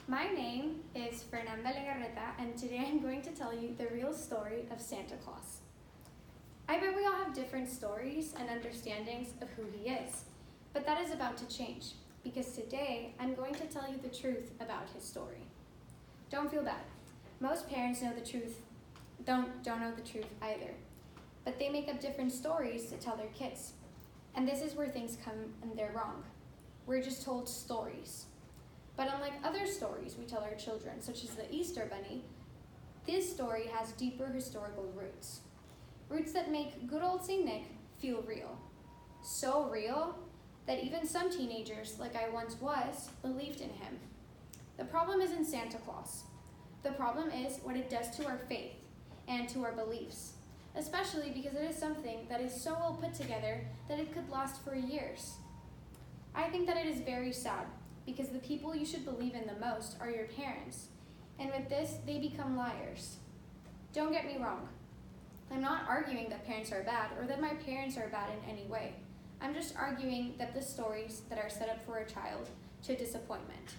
My name is Fernanda and today I'm going to tell you the real story of Santa Claus. I bet we all have different stories and understandings of who he is, but that is about to change because today I'm going to tell you the truth about his story. Don't feel bad. Most parents know the truth, don't know the truth either, but they make up different stories to tell their kids. And this is where things come and they're wrong. We're just told stories. But unlike other stories we tell our children, such as the Easter Bunny, this story has deeper historical roots. Roots that make good old St. Nick feel real. So real that even some teenagers, like I once was, believed in him. The problem isn't Santa Claus. The problem is what it does to our faith and to our beliefs, especially because it is something that is so well put together that it could last for years. I think that it is very sad because the people you should believe in the most are your parents, and with this, they become liars. Don't get me wrong. I'm not arguing that parents are bad or that my parents are bad in any way. I'm just arguing that the stories that are set up for a child to disappointment.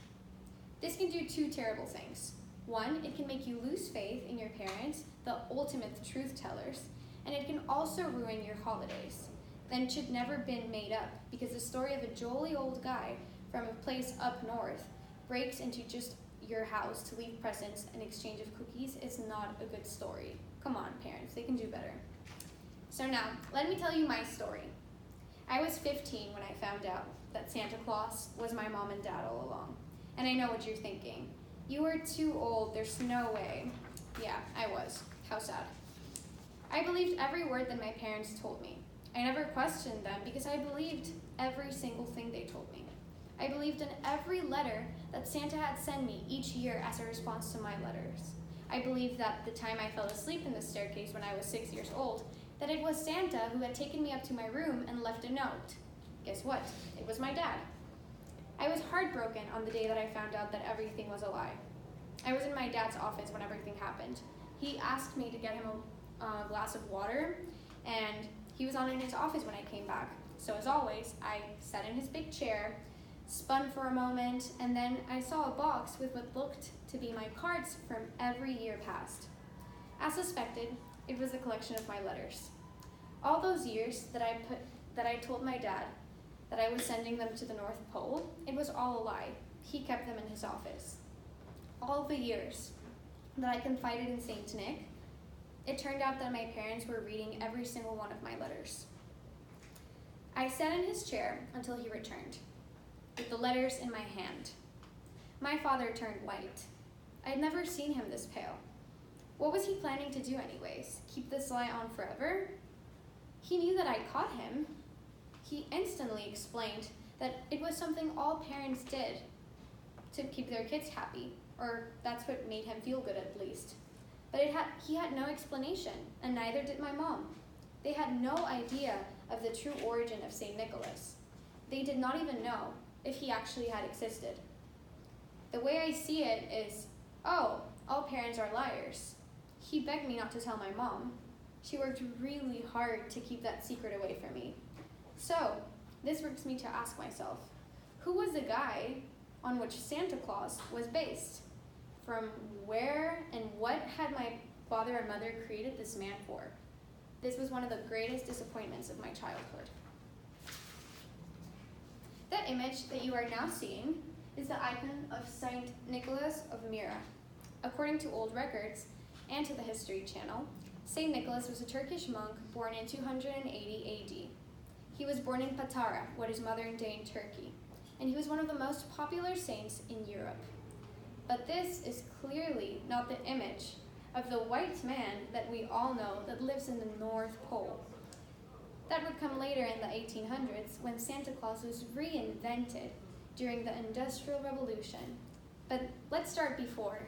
This can do two terrible things. One, it can make you lose faith in your parents, the ultimate truth tellers, and it can also ruin your holidays. Then it should never been made up because the story of a jolly old guy from a place up north breaks into just your house to leave presents in exchange of cookies is not a good story. Come on, parents, they can do better. So now, let me tell you my story. I was 15 when I found out that Santa Claus was my mom and dad all along. And I know what you're thinking. You are too old, there's no way. Yeah, I was. How sad. I believed every word that my parents told me. I never questioned them because I believed every single thing they told me. I believed in every letter that Santa had sent me each year as a response to my letters. I believed that the time I fell asleep in the staircase when I was 6 years old, that it was Santa who had taken me up to my room and left a note. Guess what? It was my dad. I was heartbroken on the day that I found out that everything was a lie. I was in my dad's office when everything happened. He asked me to get him a glass of water, and he was not in his office when I came back. So as always, I sat in his big chair, spun for a moment, and then I saw a box with what looked to be my cards from every year past. As suspected, it was a collection of my letters. All those years that I told my dad that I was sending them to the North Pole, it was all a lie. He kept them in his office. All the years that I confided in St. Nick, it turned out that my parents were reading every single one of my letters. I sat in his chair until he returned, with the letters in my hand. My father turned white. I had never seen him this pale. What was he planning to do anyways? Keep this lie on forever? He knew that I caught him. He instantly explained that it was something all parents did to keep their kids happy, or that's what made him feel good at least. But he had no explanation, and neither did my mom. They had no idea of the true origin of St. Nicholas. They did not even know if he actually had existed. The way I see it is, oh, all parents are liars. He begged me not to tell my mom. She worked really hard to keep that secret away from me. So, this brings me to ask myself, who was the guy on which Santa Claus was based? From where and what had my father and mother created this man for? This was one of the greatest disappointments of my childhood. The image that you are now seeing is the icon of Saint Nicholas of Myra. According to old records and to the History Channel, Saint Nicholas was a Turkish monk born in 280 AD. He was born in Patara, what is modern-day Turkey, and he was one of the most popular saints in Europe. But this is clearly not the image of the white man that we all know that lives in the North Pole. That would come later in the 1800s when Santa Claus was reinvented during the Industrial Revolution. But let's start before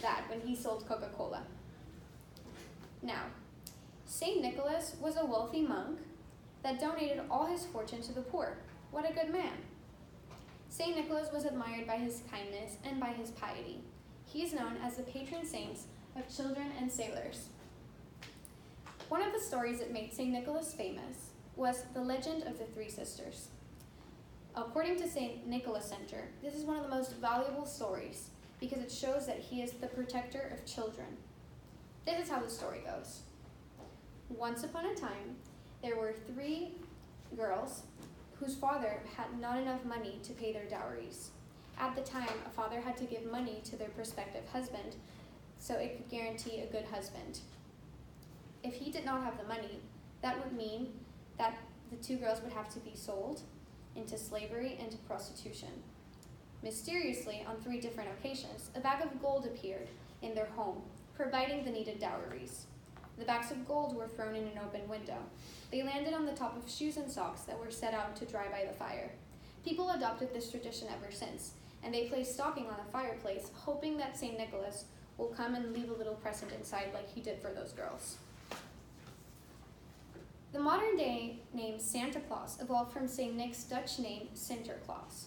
that, when he sold Coca-Cola. Now, St. Nicholas was a wealthy monk that donated all his fortune to the poor. What a good man. St. Nicholas was admired by his kindness and by his piety. He is known as the patron saint of children and sailors. One of the stories that made St. Nicholas famous was the legend of the three sisters. According to St. Nicholas Center, this is one of the most valuable stories because it shows that he is the protector of children. This is how the story goes. Once upon a time, there were 3 girls whose father had not enough money to pay their dowries. At the time, a father had to give money to their prospective husband so it could guarantee a good husband. If he did not have the money, that would mean that the 2 girls would have to be sold into slavery and to prostitution. Mysteriously, on 3 different occasions, a bag of gold appeared in their home, providing the needed dowries. The bags of gold were thrown in an open window. They landed on the top of shoes and socks that were set out to dry by the fire. People adopted this tradition ever since, and they place stocking on the fireplace, hoping that St. Nicholas will come and leave a little present inside like he did for those girls. The modern-day name Santa Claus evolved from St. Nick's Dutch name Sinterklaas.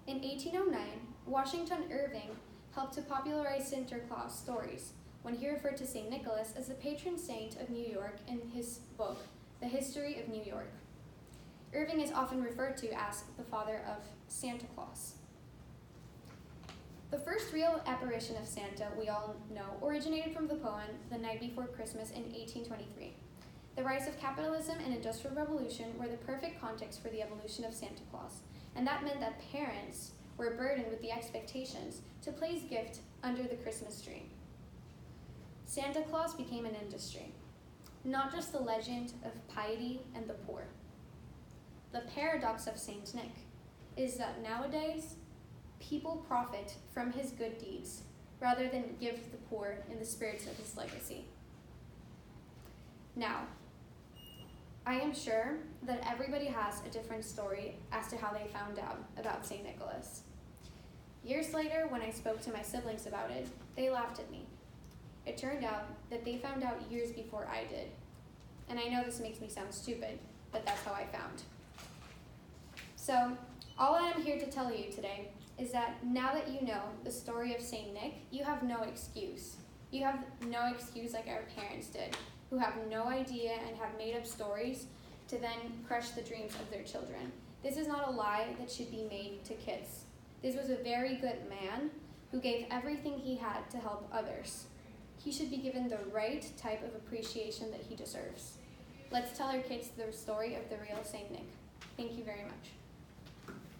In 1809, Washington Irving helped to popularize Sinterklaas stories when he referred to St. Nicholas as the patron saint of New York in his book, The History of New York. Irving is often referred to as the father of Santa Claus. The first real apparition of Santa, we all know, originated from the poem The Night Before Christmas in 1823. The rise of capitalism and industrial revolution were the perfect context for the evolution of Santa Claus, and that meant that parents were burdened with the expectations to place gift under the Christmas tree. Santa Claus became an industry, not just the legend of piety and the poor. The paradox of Saint Nick is that nowadays, people profit from his good deeds rather than give to the poor in the spirits of his legacy. Now, I am sure that everybody has a different story as to how they found out about St. Nicholas. Years later, when I spoke to my siblings about it, they laughed at me. It turned out that they found out years before I did. And I know this makes me sound stupid, but that's how I found. So, all I am here to tell you today is that now that you know the story of St. Nick, you have no excuse. You have no excuse like our parents did, who have no idea and have made up stories to then crush the dreams of their children. This is not a lie that should be made to kids. This was a very good man who gave everything he had to help others. He should be given the right type of appreciation that he deserves. Let's tell our kids the story of the real St. Nick. Thank you very much.